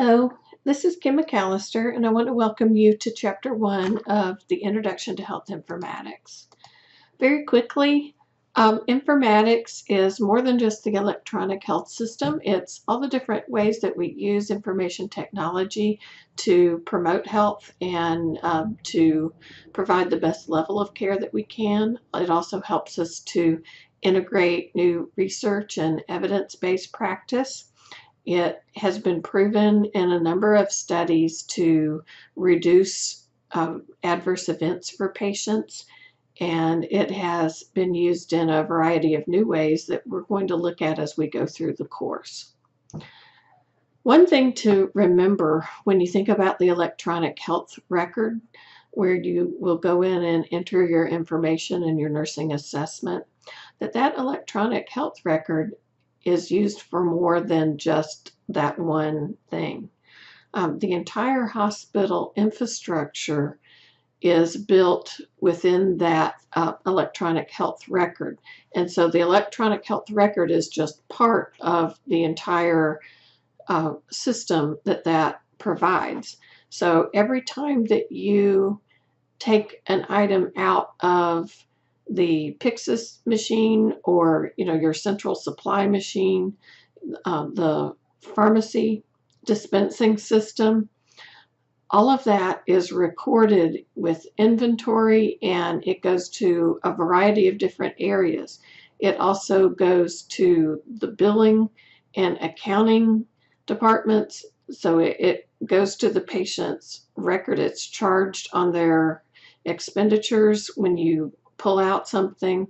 Hello, this is Kim McAllister, and I want to welcome you to Chapter 1 of the Introduction to Health Informatics. Very quickly, informatics is more than just the electronic health system. It's all the different ways that we use information technology to promote health and to provide the best level of care that we can. It also helps us to integrate new research and evidence-based practice. It has been proven in a number of studies to reduce adverse events for patients, and it has been used in a variety of new ways that we're going to look at as we go through the course. One thing to remember when you think about the electronic health record, where you will go in and enter your information in your nursing assessment, that electronic health record is used for more than just that one thing. The entire hospital infrastructure is built within that electronic health record. And so the electronic health record is just part of the entire system that provides. So every time that you take an item out of the Pyxis machine or your central supply machine, the pharmacy dispensing system, all of that is recorded with inventory, and it goes to a variety of different areas. It also goes to the billing and accounting departments, so it goes to the patient's record. It's charged on their expenditures when you pull out something,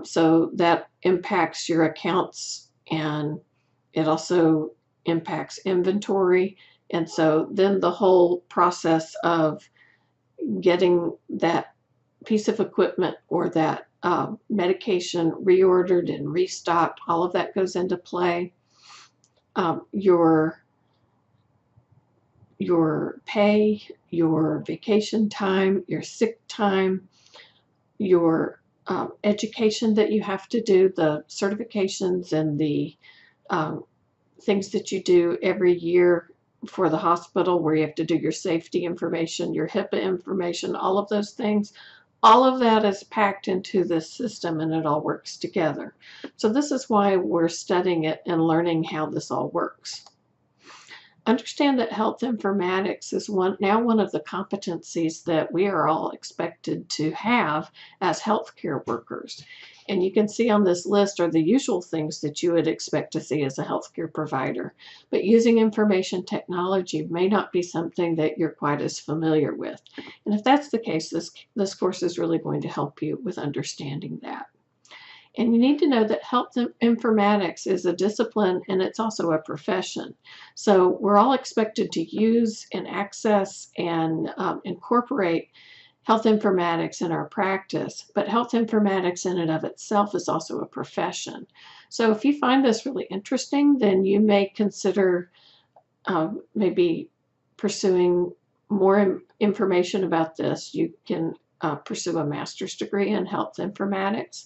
so that impacts your accounts, and it also impacts inventory. And so then the whole process of getting that piece of equipment or that medication reordered and restocked, all of that goes into play. Your pay, your vacation time, your sick time, your education that you have to do, the certifications and the things that you do every year for the hospital, where you have to do your safety information, your HIPAA information, all of those things. All of that is packed into this system, and it all works together. So this is why we're studying it and learning how this all works. Understand that health informatics is now one of the competencies that we are all expected to have as healthcare workers. And you can see on this list are the usual things that you would expect to see as a healthcare provider. But using information technology may not be something that you're quite as familiar with. And if that's the case, this course is really going to help you with understanding that. And you need to know that health informatics is a discipline, and it's also a profession. So we're all expected to use and access and incorporate health informatics in our practice, but health informatics in and of itself is also a profession. So if you find this really interesting, then you may consider maybe pursuing more information about this. You can pursue a master's degree in health informatics.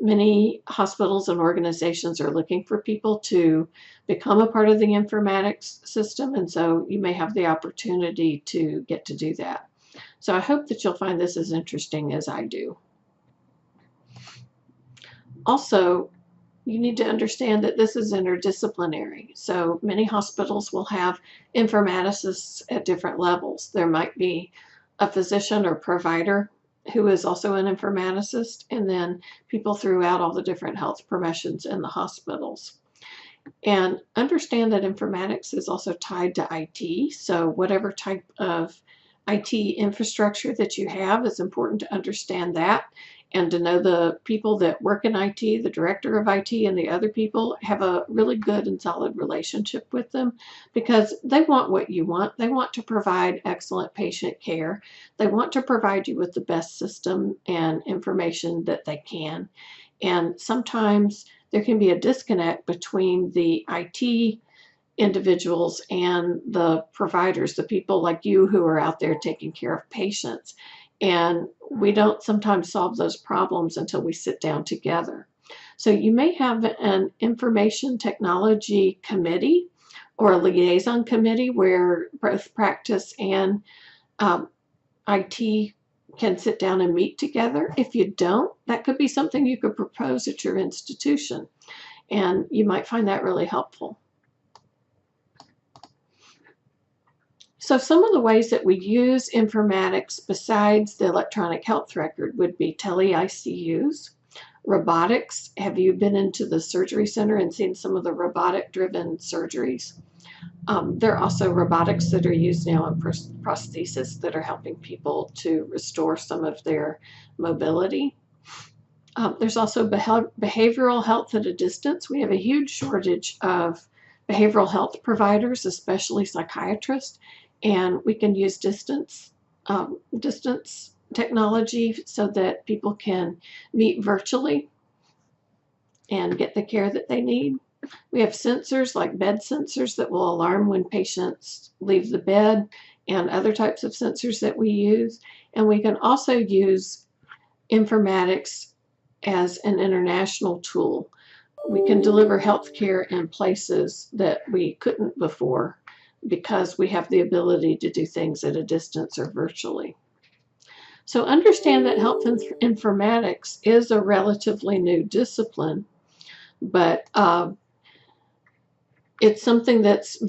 Many hospitals and organizations are looking for people to become a part of the informatics system, and so you may have the opportunity to get to do that. So I hope that you'll find this as interesting as I do. Also, you need to understand that this is interdisciplinary. So many hospitals will have informaticists at different levels. There might be a physician or provider who is also an informaticist, and then people throughout all the different health professions in the hospitals. And understand that informatics is also tied to IT, so whatever type of IT infrastructure that you have, it's important to understand that and to know the people that work in IT, the director of IT, and the other people, have a really good and solid relationship with them, because they want what you want. They want to provide excellent patient care. They want to provide you with the best system and information that they can. And sometimes there can be a disconnect between the IT individuals and the providers, the people like you who are out there taking care of patients. And we don't sometimes solve those problems until we sit down together. So you may have an information technology committee or a liaison committee where both practice and IT can sit down and meet together. If you don't, that could be something you could propose at your institution, and you might find that really helpful. So some of the ways that we use informatics besides the electronic health record would be tele-ICUs, robotics. Have you been into the surgery center and seen some of the robotic-driven surgeries? There are also robotics that are used now in prosthesis that are helping people to restore some of their mobility. There's also behavioral health at a distance. We have a huge shortage of behavioral health providers, especially psychiatrists, and we can use distance technology so that people can meet virtually and get the care that they need. We have sensors like bed sensors that will alarm when patients leave the bed, and other types of sensors that we use. And we can also use informatics as an international tool. We can deliver healthcare in places that we couldn't before because we have the ability to do things at a distance or virtually. So understand that health informatics is a relatively new discipline, but it's something that's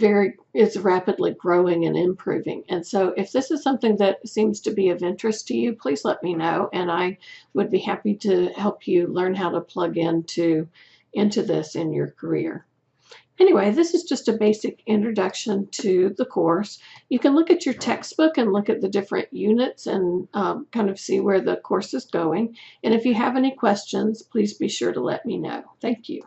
is rapidly growing and improving. And so if this is something that seems to be of interest to you, please let me know, and I would be happy to help you learn how to plug into this in your career. Anyway, this is just a basic introduction to the course. You can look at your textbook and look at the different units and kind of see where the course is going. And if you have any questions, please be sure to let me know. Thank you.